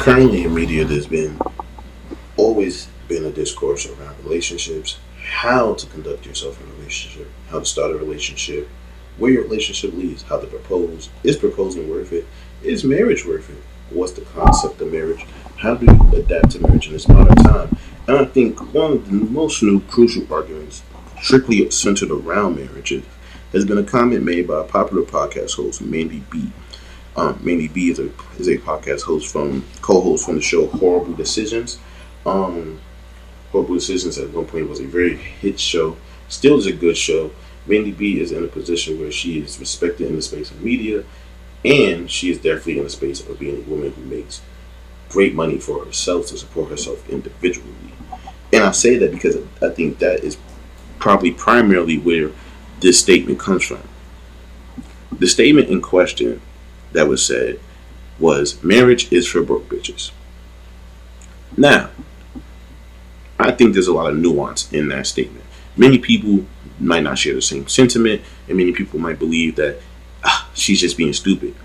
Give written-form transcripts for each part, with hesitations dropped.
Currently in media, there's been always been a discourse around relationships, how to conduct yourself in a relationship, how to start a relationship, where your relationship leads, how to propose. Is proposing worth it? Is marriage worth it? What's the concept of marriage? How do you adapt to marriage in this modern time? And I think one of the most new crucial arguments, strictly centered around marriages, has been a comment made by a popular podcast host, Mandy B. Mandy B is a podcast host from co-host from the show Horrible Decisions. Um, Horrible Decisions at one point was a very hit show. Still is a good show. Mandy B is in a position where she is respected in the space of media, and she is definitely in the space of being a woman who makes great money for herself to support herself individually. And I say that because I think that is probably primarily where this statement comes from. The statement in question that was said was marriage is for broke bitches. Now, I think there's a lot of nuance in that statement. Many people might not share the same sentiment, and many people might believe that she's just being stupid.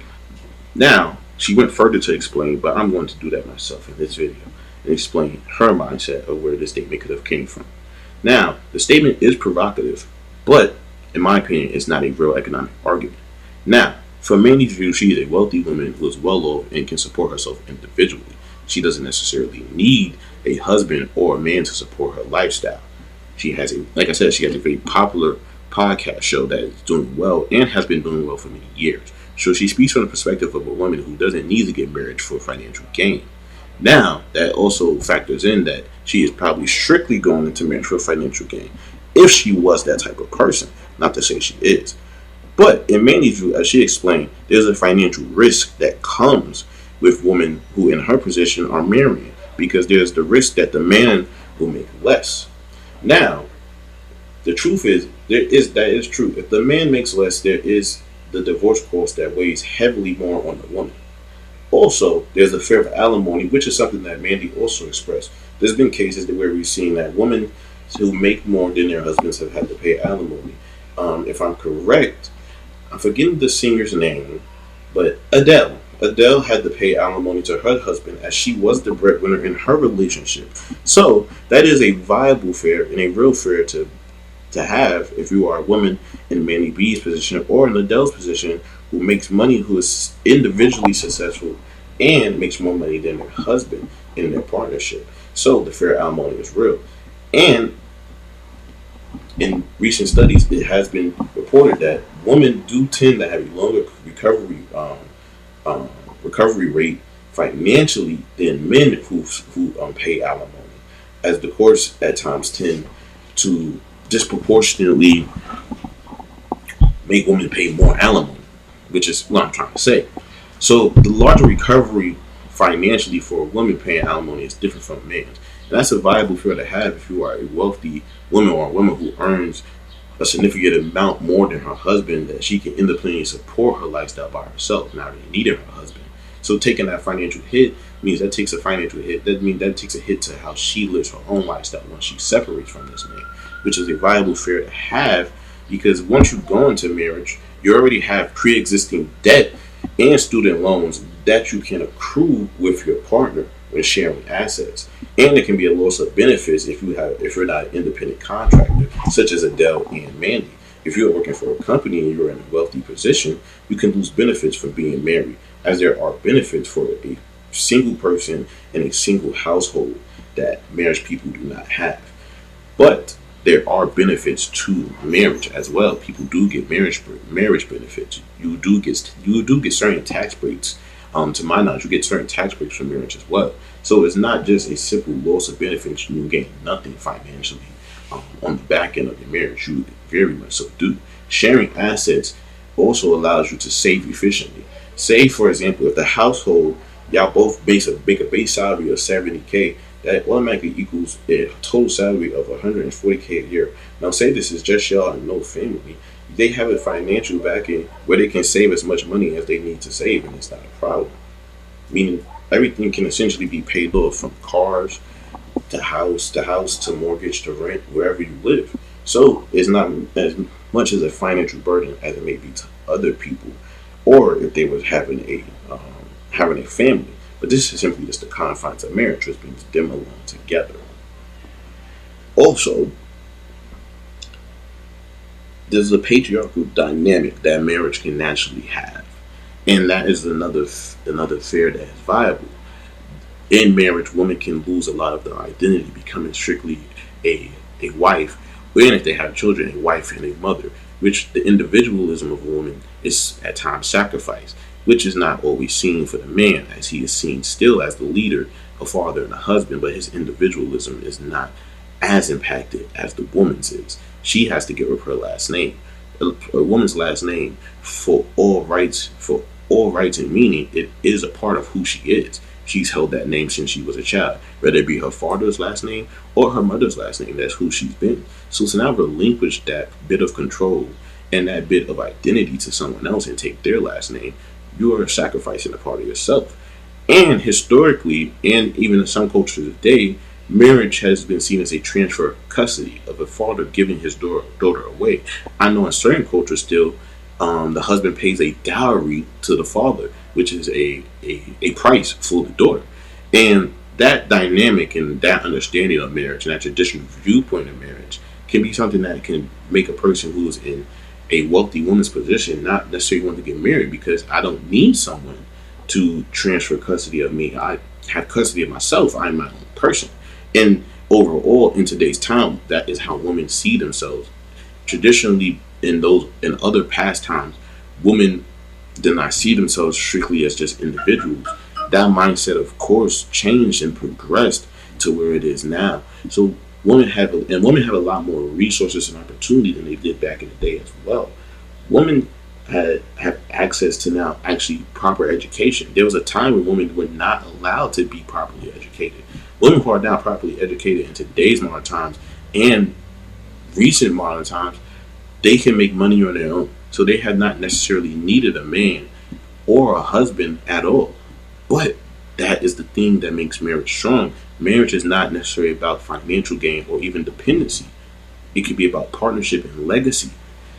Now, she went further to explain, but I'm going to do that myself in this video and explain her mindset of where this statement could have came from. Now, the statement is provocative, but in my opinion, it's not a real economic argument. Now, from Mandy's view, she is a wealthy woman who is well off and can support herself individually. She doesn't necessarily need a husband or a man to support her lifestyle. She has like I said, she has a very popular podcast show that is doing well and has been doing well for many years. So she speaks from the perspective of a woman who doesn't need to get married for financial gain. Now, that also factors in that she is probably strictly going into marriage for financial gain. If she was that type of person, not to say she is. But in Mandy's view, as she explained, there's a financial risk that comes with women who in her position are marrying, because there's the risk that the man will make less. Now, the truth is, that is true. If the man makes less, there is the divorce cost that weighs heavily more on the woman. Also, there's the fear of alimony, which is something that Mandy also expressed. There's been cases where we've seen that women who make more than their husbands have had to pay alimony. If I'm correct, I'm forgetting the singer's name, but Adele. Adele had to pay alimony to her husband as she was the breadwinner in her relationship. So that is a viable fear and a real fear to have if you are a woman in Mandy B's position or in Adele's position who makes money, who is individually successful and makes more money than their husband in their partnership. So the fear of alimony is real. And in recent studies, it has been reported that women do tend to have a longer recovery rate financially than men who pay alimony, as the courts at times tend to disproportionately make women pay more alimony, which is what I'm trying to say. So the larger recovery financially for a woman paying alimony is different from a man's. And that's a viable fear to have if you are a wealthy woman or a woman who earns a significant amount more than her husband, that she can independently support her lifestyle by herself, not really needing her husband. So taking that financial hit means that takes a financial hit. That means that takes a hit to how she lives her own lifestyle once she separates from this man, which is a viable fear to have, because once you go into marriage, you already have pre-existing debt and student loans that you can accrue with your partner when sharing assets. And it can be a loss of benefits if you're not an independent contractor, such as Adele and Mandy. If you're working for a company and you're in a wealthy position, you can lose benefits from being married, as there are benefits for a single person in a single household that marriage people do not have. But there are benefits to marriage as well. People do get marriage benefits. You do get certain tax breaks. To my knowledge, you get certain tax breaks from marriage as well. So it's not just a simple loss of benefits. You gain nothing financially on the back end of your marriage. You very much so do. Sharing assets also allows you to save efficiently. Say, for example, if the household, y'all both make a base salary of $70K, that automatically equals a total salary of $140K a year. Now, say this is just y'all and no family. They have a financial backing where they can save as much money as they need to save, and it's not a problem. Meaning, everything can essentially be paid off, from cars to house to mortgage to rent, wherever you live. So it's not as much as a financial burden as it may be to other people, or if they was having a family. But this is simply just the confines of marriage, which brings them along together. Also, there's a patriarchal dynamic that marriage can naturally have, and that is another fear that is viable. In marriage, women can lose a lot of their identity, becoming strictly a wife, and if they have children, a wife and a mother, which the individualism of a woman is at times sacrificed, which is not always seen for the man, as he is seen still as the leader, a father, and a husband, but his individualism is not as impacted as the woman's is. She has to give up her last name. A woman's last name, for all rights and meaning, it is a part of who she is. She's held that name since she was a child, whether it be her father's last name or her mother's last name. That's who she's been. So to now relinquish that bit of control and that bit of identity to someone else and take their last name, you are sacrificing a part of yourself. And historically, and even in some cultures today, marriage has been seen as a transfer of custody of a father giving his daughter away. I know in certain cultures still, the husband pays a dowry to the father, which is a price for the daughter. And that dynamic and that understanding of marriage and that traditional viewpoint of marriage can be something that can make a person who's in a wealthy woman's position not necessarily want to get married, because I don't need someone to transfer custody of me. I have custody of myself. I'm my own person. And overall, in today's time, that is how women see themselves. Traditionally, in other past times, women did not see themselves strictly as just individuals. That mindset, of course, changed and progressed to where it is now. So women have a lot more resources and opportunity than they did back in the day as well. Women have access to now actually proper education. There was a time when women were not allowed to be properly educated. Women who are now properly educated in today's modern times and recent modern times, they can make money on their own. So they have not necessarily needed a man or a husband at all. But that is the thing that makes marriage strong. Marriage is not necessarily about financial gain or even dependency. It could be about partnership and legacy.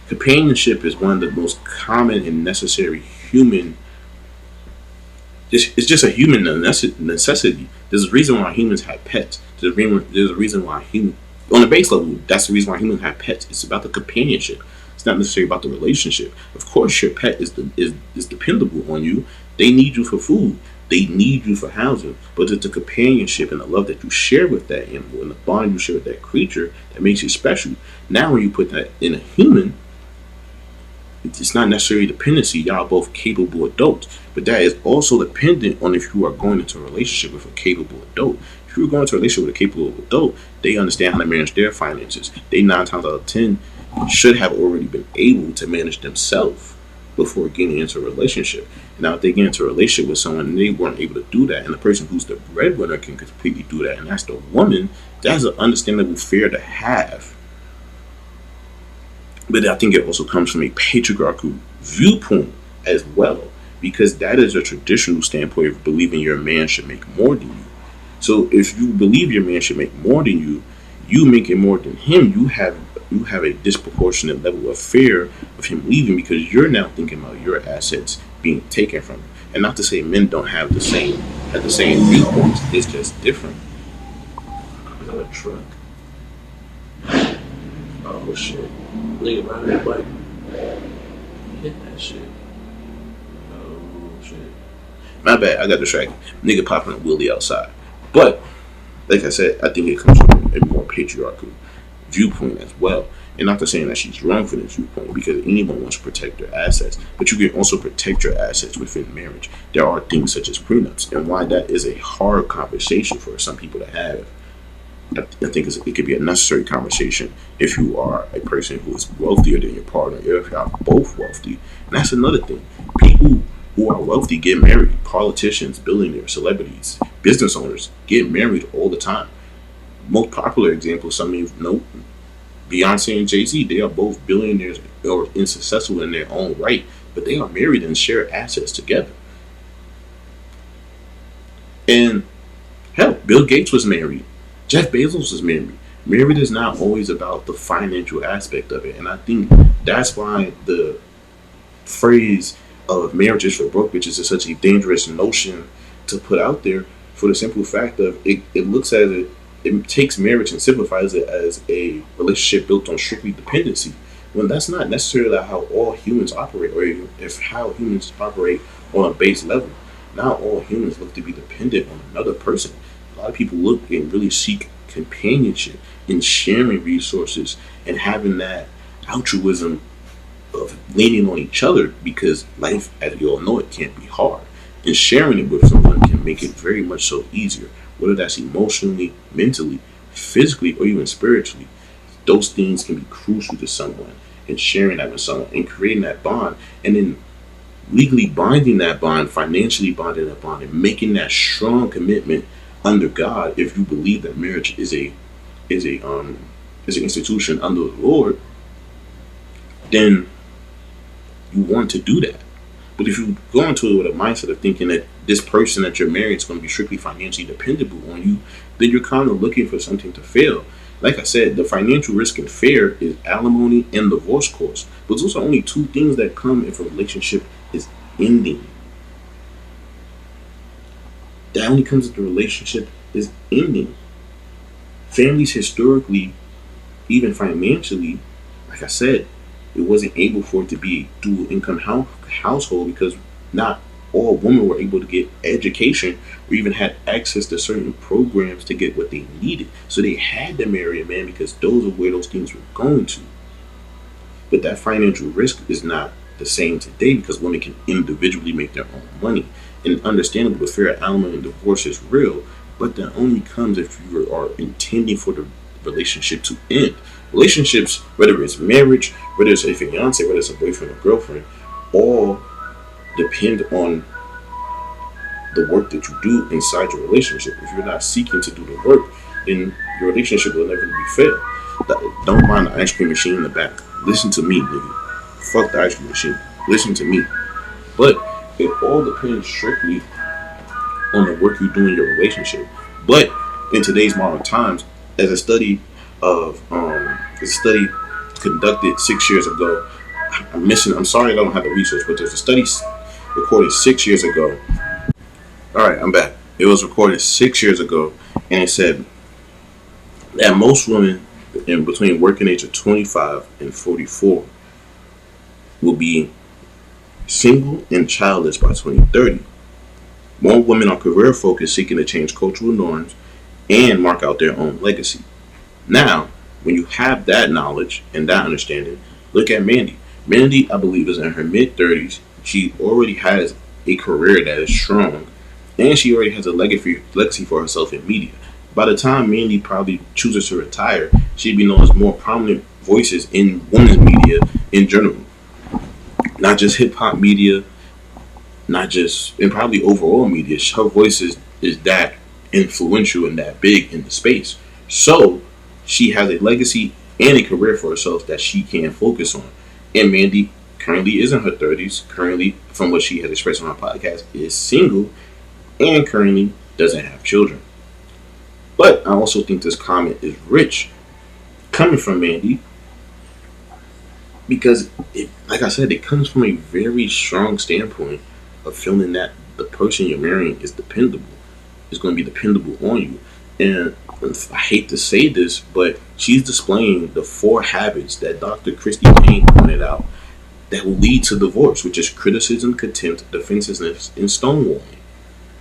Companionship is one of the most common and necessary human. It's just a human necessity. There's a reason why humans have pets. There's a reason why on the base level, that's the reason why humans have pets. It's about the companionship. It's not necessarily about the relationship. Of course, your pet is dependable on you. They need you for food. They need you for housing. But it's the companionship and the love that you share with that animal and the bond you share with that creature that makes you special. Now, when you put that in a human, it's not necessarily dependency. Y'all both capable adults, but that is also dependent on if you are going into a relationship with a capable adult. If you're going into a relationship with a capable adult, they understand how to manage their finances. They 9 times out of 10 should have already been able to manage themselves before getting into a relationship. Now, if they get into a relationship with someone and they weren't able to do that, and the person who's the breadwinner can completely do that, and that's the woman, that's an understandable fear to have. But I think it also comes from a patriarchal viewpoint as well, because that is a traditional standpoint of believing your man should make more than you. So if you believe your man should make more than you making more than him, you have a disproportionate level of fear of him leaving, because you're now thinking about your assets being taken from you. And not to say men don't have the same viewpoints, it's just different. Is that a truck? Oh shit. Nigga riding that bike. Hit that shit. Oh shit. My bad, I got distracted. Nigga popping a wheelie outside. But, like I said, I think it comes from a more patriarchal viewpoint as well. And not to saying that she's wrong for this viewpoint, because anyone wants to protect their assets, but you can also protect your assets within marriage. There are things such as prenups, and why that is a hard conversation for some people to have. I think it could be a necessary conversation if you are a person who is wealthier than your partner, if you are both wealthy. And that's another thing. People who are wealthy get married. Politicians, billionaires, celebrities, business owners get married all the time. Most popular example, some of you know, Beyonce and Jay-Z, they are both billionaires or successful in their own right, but they are married and share assets together. And hell, Bill Gates was married. Jeff Bezos is married. Married is not always about the financial aspect of it. And I think that's why the phrase of marriage is for broke bitches is such a dangerous notion to put out there for the simple fact of it looks at it takes marriage and simplifies it as a relationship built on strictly dependency, when that's not necessarily how all humans operate, or if how humans operate on a base level. Not all humans look to be dependent on another person. A lot of people look and really seek companionship in sharing resources and having that altruism of leaning on each other, because life, as you all know, it can be hard. And sharing it with someone can make it very much so easier, whether that's emotionally, mentally, physically, or even spiritually. Those things can be crucial to someone, and sharing that with someone and creating that bond, and then legally binding that bond, financially binding that bond, and making that strong commitment under God. If you believe that marriage is an institution under the Lord, then you want to do that. But if you go into it with a mindset of thinking that this person that you're married is going to be strictly financially dependable on you, then you're kind of looking for something to fail. Like I said, the financial risk and fear is alimony and divorce costs. But those are only two things that come if a relationship is ending. That only comes if the relationship is ending. Families historically, even financially, like I said, it wasn't able for it to be a dual income household, because not all women were able to get education or even had access to certain programs to get what they needed. So they had to marry a man because those are where those things were going to. But that financial risk is not the same today, because women can individually make their own money. And understandable, the fear of alimony and divorce is real, but that only comes if you are intending for the relationship to end. Relationships, whether it's marriage, whether it's a fiance, whether it's a boyfriend or girlfriend, all depend on the work that you do inside your relationship. If you're not seeking to do the work, then your relationship will never be fair. Don't mind the ice cream machine in the back. Listen to me, nigga. Fuck the ice cream machine. Listen to me. But it all depends strictly on the work you do in your relationship. But in today's modern times, as a study conducted 6 years ago, I'm sorry I don't have the research, but there's a study recorded 6 years ago. Alright, I'm back. It was recorded 6 years ago, and it said that most women in between working age of 25 and 44 will be single and childless by 2030. More women are career focused, seeking to change cultural norms and mark out their own legacy. Now, when you have that knowledge and that understanding, look at Mandy. Mandy, I believe, is in her mid-30s. She already has a career that is strong, and she already has a legacy for herself in media. By the time Mandy probably chooses to retire, she'd be known as more prominent voices in women's media in general. Not just hip-hop media, not just, and probably overall media. Her voice is that influential and that big in the space. So, she has a legacy and a career for herself that she can focus on. And Mandy currently is in her 30s, currently, from what she has expressed on her podcast, is single, and currently doesn't have children. But I also think this comment is rich, coming from Mandy, because, like I said, it comes from a very strong standpoint of feeling that the person you're marrying is dependable, is going to be dependable on you. And I hate to say this, but she's displaying the 4 habits that Dr. Christy Payne pointed out that will lead to divorce, which is criticism, contempt, defensiveness, and stonewalling.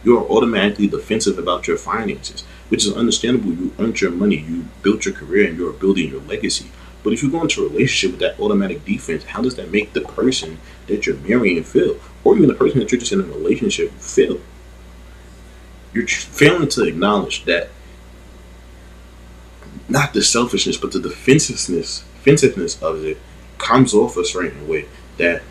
You are automatically defensive about your finances, which is understandable. You earned your money, you built your career, and you're building your legacy. But if you go into a relationship with that automatic defense, how does that make the person that you're marrying feel? Or even the person that you're just in a relationship feel? You're failing to acknowledge that not the selfishness, but the defensiveness of it comes off a certain way that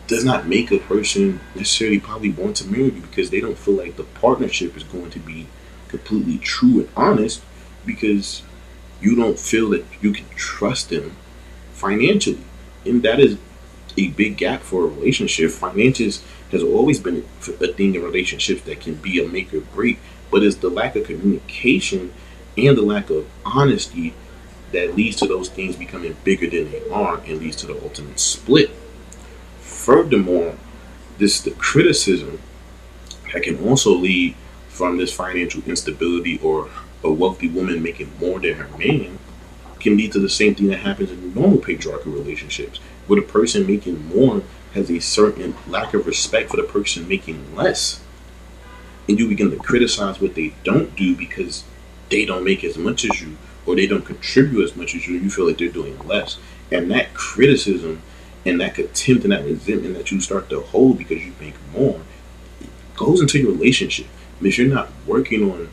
does not make a person necessarily probably want to marry you, because they don't feel like the partnership is going to be completely true and honest, because you don't feel that you can trust them financially. And that is a big gap for a relationship. Finances has always been a thing in relationships that can be a make or break, but it's the lack of communication and the lack of honesty that leads to those things becoming bigger than they are and leads to the ultimate split. Furthermore, the criticism that can also lead from this financial instability, or a wealthy woman making more than her man, can lead to the same thing that happens in normal patriarchal relationships, where the person making more has a certain lack of respect for the person making less. And you begin to criticize what they don't do because they don't make as much as you, or they don't contribute as much as you, and you feel like they're doing less. And that criticism and that contempt and that resentment that you start to hold because you make more goes into your relationship. And if you're not working on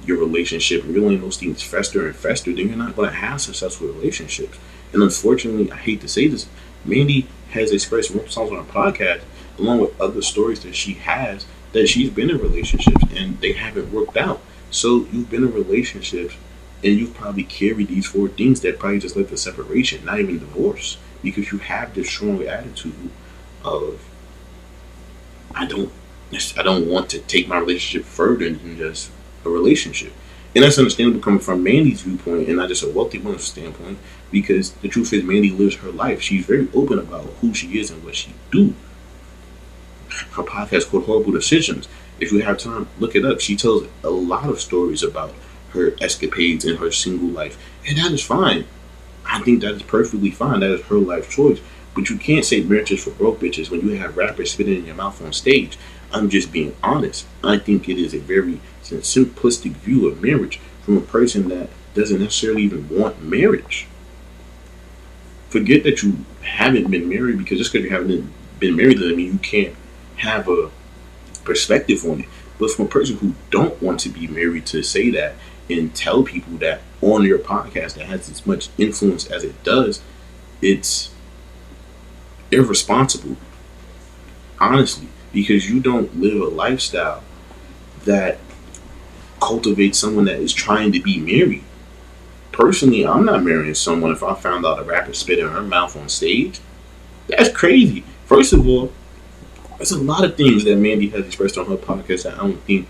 your relationship and you're letting those things fester and fester, then you're not going to have successful relationships. And unfortunately, I hate to say this, Mandy has expressed multiple times on her podcast, along with other stories that she has, that she's been in relationships and they haven't worked out. So you've been in relationships and you've probably carried these four things that probably just led to separation, not even divorce, because you have this strong attitude of I don't want to take my relationship further than just a relationship. And that's understandable coming from Mandy's viewpoint and not just a wealthy woman's standpoint, because the truth is Mandy lives her life. She's very open about who she is and what she do. Her podcast called Horrible Decisions. If you have time, look it up. She tells a lot of stories about her escapades in her single life. And that is fine. I think that is perfectly fine. That is her life choice. But you can't say marriage is for broke bitches when you have rappers spitting in your mouth on stage. I'm just being honest. I think it is a very simplistic view of marriage from a person that doesn't necessarily even want marriage. Forget that you haven't been married, because just because you haven't been married doesn't mean you can't have a perspective on it. But from a person who don't want to be married to say that and tell people that on your podcast that has as much influence as it does, it's irresponsible, honestly, because you don't live a lifestyle that cultivates someone that is trying to be married. Personally, I'm not marrying someone if I found out a rapper spit in her mouth on stage. That's crazy. First of all, there's a lot of things that Mandy has expressed on her podcast that I don't think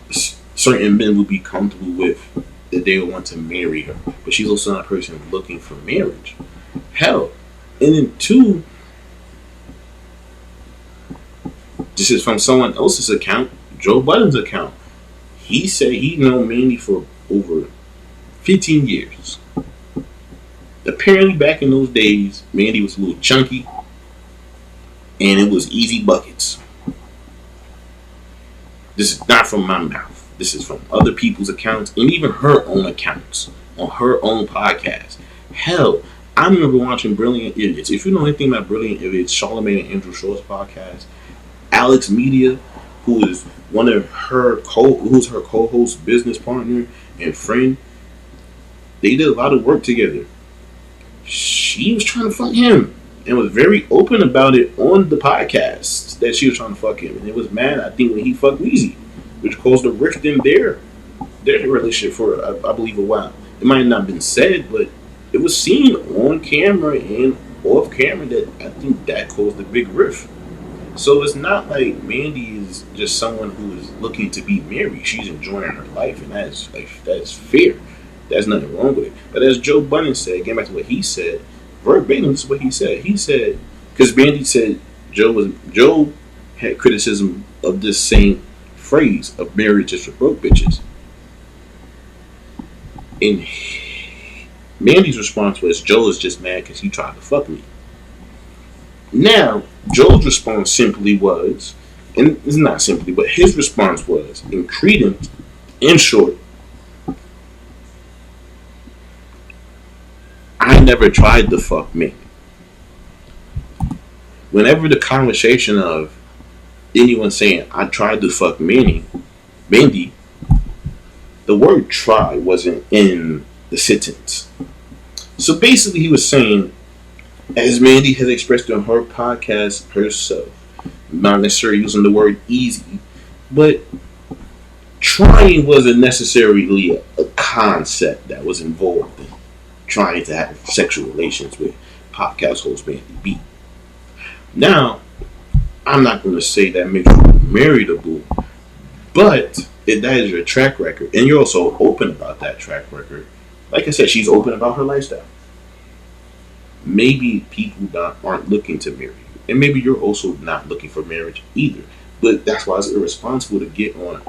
certain men would be comfortable with, that they would want to marry her. But she's also not a person looking for marriage. Hell. And then two, this is from someone else's account, Joe Budden's account. He said he known Mandy for over 15 years. Apparently back in those days, Mandy was a little chunky and it was easy buckets. This is not from my mouth. This is from other people's accounts and even her own accounts on her own podcast. Hell, I remember watching Brilliant Idiots. If you know anything about Brilliant Idiots, Charlamagne and Andrew Schultz's podcast, Alex Media, who is who's her co-host, business partner, and friend, they did a lot of work together. She was trying to fuck him and was very open about it on the podcast that she was trying to fuck him. And it was mad, I think, when he fucked Weezy, which caused a rift in their relationship for, I believe, a while. It might not have been said, but it was seen on camera and off camera that I think that caused a big rift. So it's not like Mandy is just someone who is looking to be married. She's enjoying her life, and that's fair. There's nothing wrong with it. But as Joe Budden said, getting back to what he said, verbatim, this is what he said. He said, because Mandy said Joe had criticism of this same phrase of marriage is for broke bitches. And Mandy's response was, Joe is just mad because he tried to fuck me. Now, Joe's response simply was, and it's not simply, but his response was, in credence, in short, I never tried to fuck me. Whenever the conversation of anyone saying, I tried to fuck Mandy, the word try wasn't in the sentence. So basically he was saying, as Mandy has expressed on her podcast herself, not necessarily using the word easy, but trying wasn't necessarily a concept that was involved in trying to have sexual relations with podcast host Mandy B. Now, I'm not going to say that makes you marriageable, but if that is your track record, and you're also open about that track record, like I said, she's open about her lifestyle. Maybe people aren't looking to marry you. And maybe you're also not looking for marriage either. But that's why it's irresponsible to get on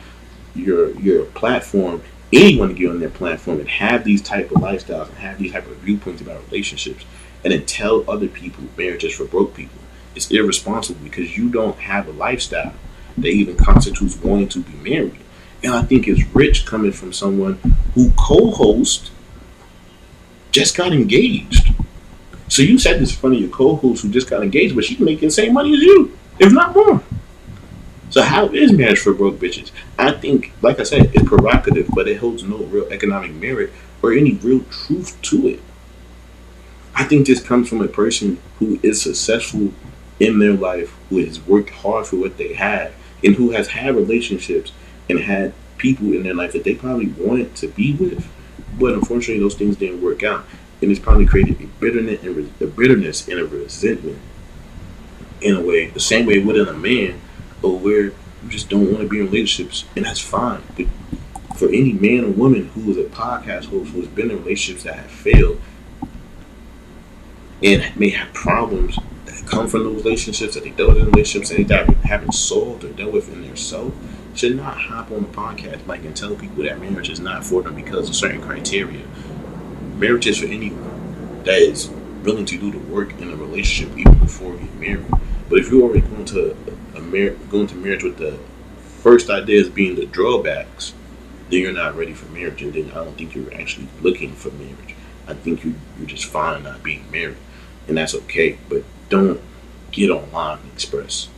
your platform, anyone to get on their platform and have these type of lifestyles and have these type of viewpoints about relationships, and then tell other people marriage is for broke people. It's irresponsible because you don't have a lifestyle that even constitutes wanting to be married. And I think it's rich coming from someone who co-host just got engaged. So you said this in front of your co-host who just got engaged, but she's making the same money as you, if not more. So how is marriage for broke bitches? I think, like I said, it's provocative, but it holds no real economic merit or any real truth to it. I think this comes from a person who is successful in their life, who has worked hard for what they have, and who has had relationships and had people in their life that they probably wanted to be with, but unfortunately those things didn't work out, and it's probably created a bitterness and a resentment in a way, the same way within a man, or where you just don't want to be in relationships, and that's fine. But for any man or woman who is a podcast host who has been in relationships that have failed and may have problems that come from those relationships, that they dealt with in relationships and they haven't solved or dealt with in their self, should not hop on the podcast like and tell people that marriage is not for them because of certain criteria. Marriage is for anyone that is willing to do the work in a relationship even before getting married. But if you're already going to marriage with the first ideas being the drawbacks, then you're not ready for marriage, and then I don't think you're actually looking for marriage. I think you're just fine not being married, and that's okay. But don't get online and express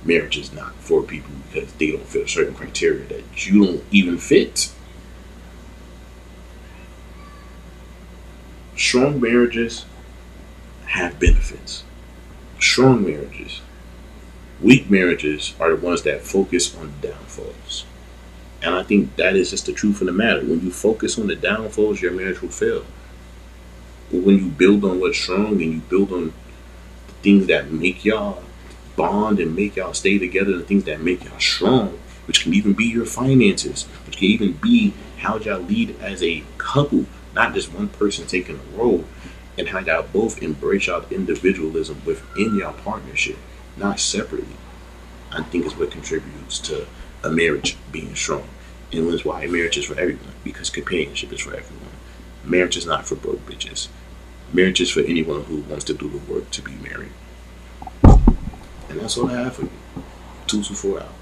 marriage is not for people because they don't fit a certain criteria that you don't even fit. Strong marriages have benefits. Strong marriages. Weak marriages are the ones that focus on the downfalls. And I think that is just the truth of the matter. When you focus on the downfalls, your marriage will fail. But when you build on what's strong and you build on the things that make y'all bond and make y'all stay together, the things that make y'all strong, which can even be your finances, which can even be how y'all lead as a couple, not just one person taking a role, and how y'all both embrace y'all individualism within y'all partnership, not separately. I think is what contributes to a marriage being strong. And that's why marriage is for everyone, because companionship is for everyone. Marriage is not for broke bitches. Marriage is for anyone who wants to do the work to be married. And that's all I have for you. 224 out.